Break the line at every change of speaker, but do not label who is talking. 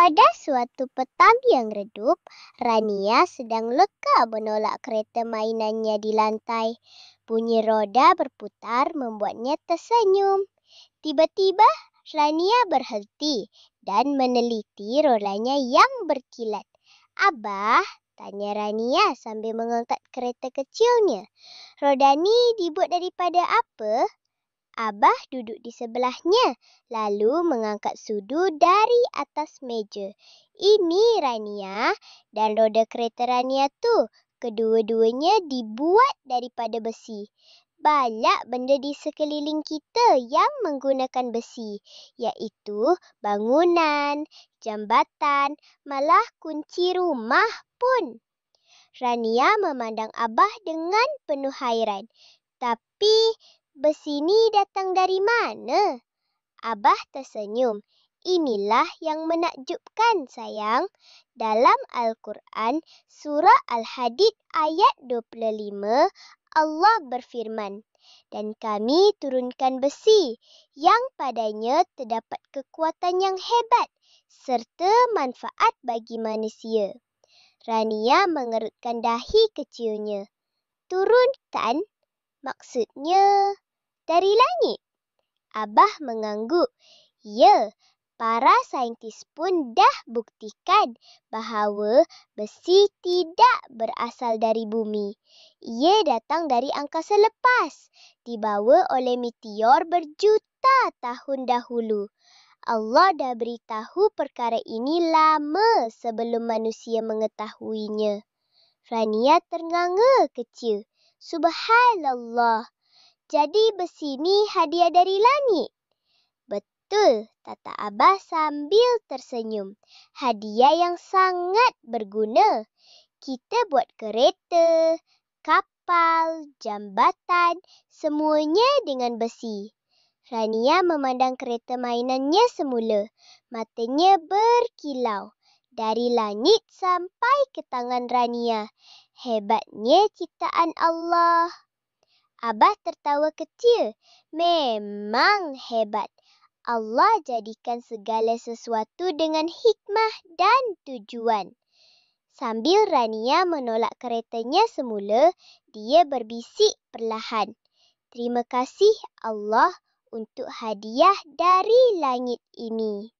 Pada suatu petang yang redup, Rania sedang leka menolak kereta mainannya di lantai. Bunyi roda berputar membuatnya tersenyum. Tiba-tiba, Rania berhenti dan meneliti rodanya yang berkilat. "Abah," tanya Rania sambil mengangkat kereta kecilnya, "roda ni dibuat daripada apa?" Abah duduk di sebelahnya, lalu mengangkat sudu dari atas meja. "Ini Rania dan roda kereta Rania tu. Kedua-duanya dibuat daripada besi. Banyak benda di sekeliling kita yang menggunakan besi, iaitu bangunan, jambatan, malah kunci rumah pun." Rania memandang Abah dengan penuh hairan. "Tapi besi ni datang dari mana?" Abah tersenyum. "Inilah yang menakjubkan, sayang. Dalam Al-Quran, surah Al-Hadid ayat 25, Allah berfirman, 'Dan kami turunkan besi yang padanya terdapat kekuatan yang hebat serta manfaat bagi manusia.'" Rania mengerutkan dahi kecilnya. "Turunkan? Maksudnya dari langit?" Abah mengangguk. "Ya, para saintis pun dah buktikan bahawa besi tidak berasal dari bumi. Ia datang dari angkasa lepas, dibawa oleh meteor berjuta tahun dahulu. Allah dah beritahu perkara ini lama sebelum manusia mengetahuinya." Rania ternganga kecil. "Subhanallah. Jadi besi ni hadiah dari langit?" "Betul," kata Abah sambil tersenyum. "Hadiah yang sangat berguna. Kita buat kereta, kapal, jambatan, semuanya dengan besi." Rania memandang kereta mainannya semula. Matanya berkilau. Dari langit sampai ke tangan Rania. Hebatnya ciptaan Allah. Abah tertawa kecil. "Memang hebat. Allah jadikan segala sesuatu dengan hikmah dan tujuan." Sambil Rania menolak keretanya semula, dia berbisik perlahan, "Terima kasih Allah untuk hadiah dari langit ini."